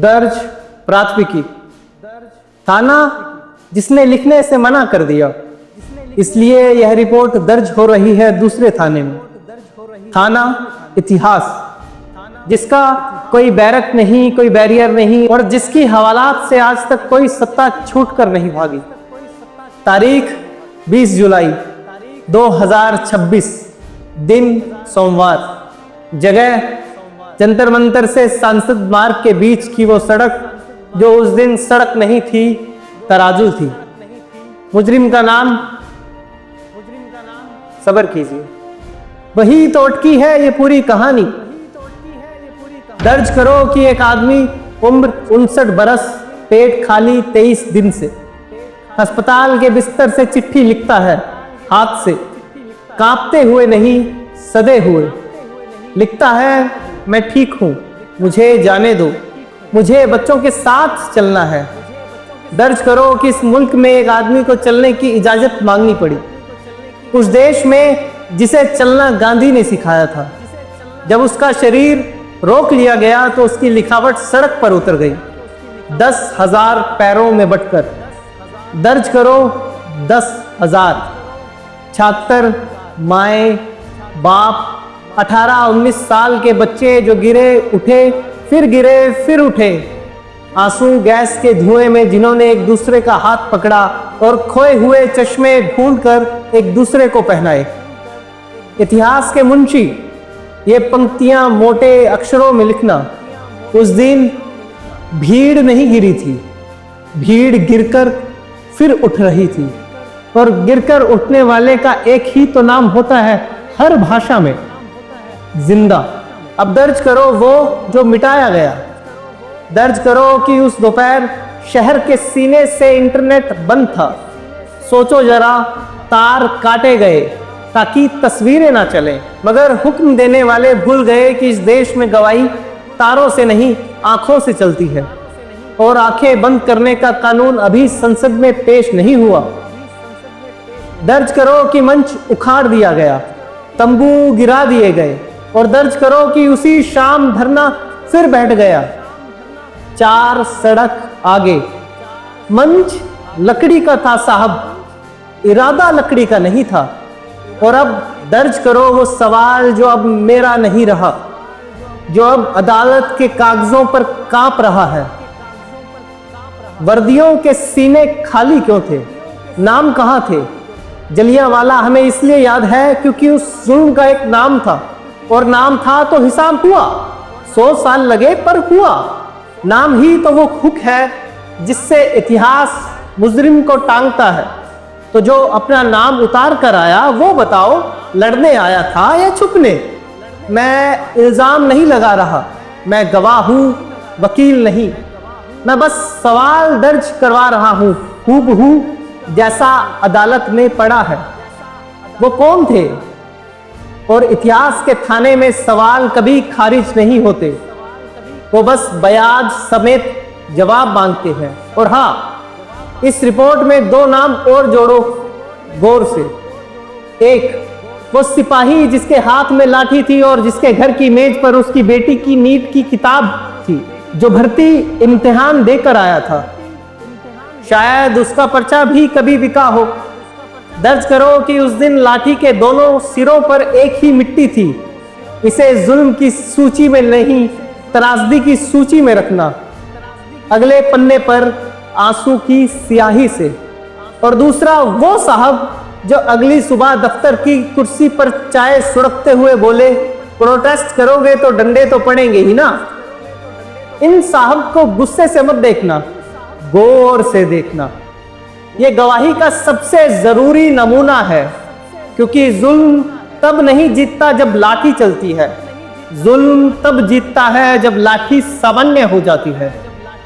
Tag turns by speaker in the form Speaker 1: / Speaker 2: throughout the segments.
Speaker 1: दर्ज प्राथमिकी। थाना जिसने लिखने से मना कर दिया, इसलिए यह रिपोर्ट दर्ज हो रही है दूसरे थाने में। थाना इतिहास, जिसका कोई बैरक नहीं, कोई बैरियर नहीं, और जिसकी हवालात से आज तक कोई सत्ता छूट कर नहीं भागी। तारीख 20 जुलाई 2026, दिन सोमवार। जगह जंतर मंतर से सांसद मार्ग के बीच की वो सड़क जो उस दिन सड़क नहीं थी, तराजू थी। मुजरिम का नाम, सब्र कीजिए, वही तो अटकी है ये पूरी कहानी। दर्ज करो कि एक आदमी, उम्र 59 बरस, पेट खाली 23 दिन से, अस्पताल के बिस्तर से चिट्ठी लिखता है, हाथ से, कांपते हुए नहीं, सदे हुए। लिखता है, मैं ठीक हूं, मुझे जाने दो, मुझे बच्चों के साथ चलना है। दर्ज करो कि इस मुल्क में एक आदमी को चलने की इजाजत मांगनी पड़ी, उस देश में जिसे चलना गांधी ने सिखाया था। जब उसका शरीर रोक लिया गया तो उसकी लिखावट सड़क पर उतर गई, 10,000 पैरों में बंटकर। दर्ज करो 10,000 छात्र, माए, बाप, 18-19 साल के बच्चे जो गिरे उठे, फिर गिरे फिर उठे, आंसू गैस के धुएं में, जिन्होंने एक दूसरे का हाथ पकड़ा और खोए हुए चश्मे ढूंढकर एक दूसरे को पहनाए। इतिहास के मुंशी, ये पंक्तियां मोटे अक्षरों में लिखना। उस दिन भीड़ नहीं गिरी थी, भीड़ गिरकर फिर उठ रही थी, और गिरकर उठने वाले का एक ही तो नाम होता है हर भाषा में, जिंदा। अब दर्ज करो वो जो मिटाया गया। दर्ज करो कि उस दोपहर शहर के सीने से इंटरनेट बंद था। सोचो जरा, तार काटे गए ताकि तस्वीरें ना चलें, मगर हुक्म देने वाले भूल गए कि इस देश में गवाही तारों से नहीं, आंखों से चलती है, और आंखें बंद करने का कानून अभी संसद में पेश नहीं हुआ। दर्ज करो कि मंच उखाड़ दिया गया, तंबू गिरा दिए गए, और दर्ज करो कि उसी शाम धरना फिर बैठ गया, 4 सड़क आगे। मंच लकड़ी का था साहब, इरादा लकड़ी का नहीं था। और अब दर्ज करो वो सवाल जो अब मेरा नहीं रहा, जो अब अदालत के कागजों पर कांप रहा है। वर्दियों के सीने खाली क्यों थे? नाम कहां थे? जलियांवाला हमें इसलिए याद है क्योंकि उस जुल्म का एक नाम था, और नाम था तो हिसाब हुआ। 100 साल लगे पर हुआ। नाम ही तो वो हुक है जिससे इतिहास मुजरिम को टांगता है। तो जो अपना नाम उतार कर आया, वो बताओ, लड़ने आया था या छुपने? मैं इल्जाम नहीं लगा रहा, मैं गवाह हूं, वकील नहीं। मैं बस सवाल दर्ज करवा रहा हूं, हूबहू जैसा अदालत में पड़ा है। वो कौन थे? और इतिहास के थाने में सवाल कभी खारिज नहीं होते, वो बस बयाज समेत जवाब मांगते हैं। और हाँ, इस रिपोर्ट में 2 नाम और जोड़ो गौर से। एक, वो सिपाही जिसके हाथ में लाठी थी और जिसके घर की मेज पर उसकी बेटी की नीट की किताब थी, जो भर्ती इम्तिहान देकर आया था। शायद उसका पर्चा भी कभी बिका हो। दर्ज करो कि उस दिन लाठी के दोनों सिरों पर एक ही मिट्टी थी। इसे जुल्म की सूची में नहीं, त्रासदी की सूची में रखना। अगले पन्ने पर आंसू की स्याही से। और दूसरा, वो साहब जो अगली सुबह दफ्तर की कुर्सी पर चाय सुड़कते हुए बोले, प्रोटेस्ट करोगे तो डंडे तो पड़ेंगे ही ना। इन साहब को गुस्से से मत देखना, गौर से देखना। ये गवाही का सबसे जरूरी नमूना है, क्योंकि जुल्म तब नहीं जीतता जब लाठी चलती है। जुल्म तब जीतता है जब लाठी सामान्य हो जाती है।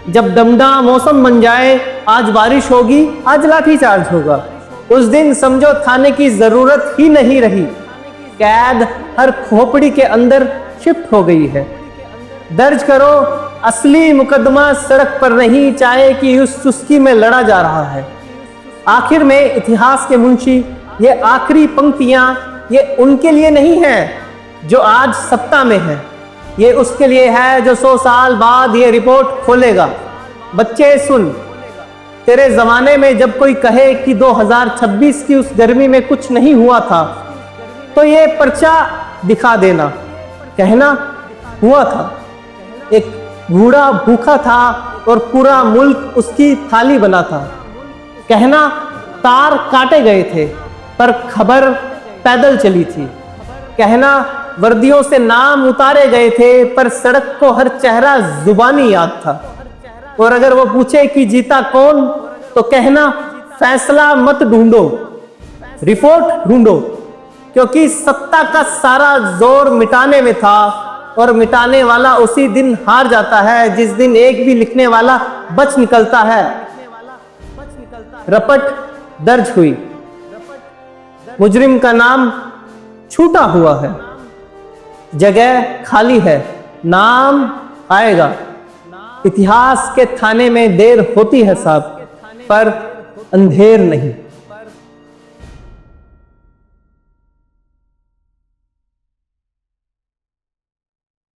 Speaker 1: जब दमदा मौसम बन जाए, आज बारिश होगी, आज लाठी चार्ज होगा, उस दिन समझो थाने की जरूरत ही नहीं रही। कैद हर खोपड़ी के अंदर शिफ्ट हो गई है। दर्ज करो, असली मुकदमा सड़क पर नहीं, चाहे कि उस चुस्की में लड़ा जा रहा है। आखिर में इतिहास के मुंशी, ये आखिरी पंक्तियां ये उनके लिए नहीं है जो आज सत्ता में है, ये उसके लिए है जो 100 साल बाद ये रिपोर्ट खोलेगा। बच्चे सुन, तेरे जमाने में जब कोई कहे कि 2026 की उस गर्मी में कुछ नहीं हुआ था, तो ये पर्चा दिखा देना, कहना हुआ था। एक बूढ़ा भूखा था और पूरा मुल्क उसकी थाली बना था। कहना तार काटे गए थे पर खबर पैदल चली थी। कहना वर्दियों से नाम उतारे गए थे पर सड़क को हर चेहरा जुबानी याद था। और अगर वो पूछे कि जीता कौन, तो कहना फैसला मत ढूंढो, रिपोर्ट ढूंढो, क्योंकि सत्ता का सारा जोर मिटाने में था और मिटाने वाला उसी दिन हार जाता है जिस दिन एक भी लिखने वाला बच निकलता है। रपट दर्ज हुई, मुजरिम का नाम छूटा हुआ है, जगह खाली है, नाम आएगा। इतिहास के थाने में देर होती है साहब, पर अंधेर नहीं।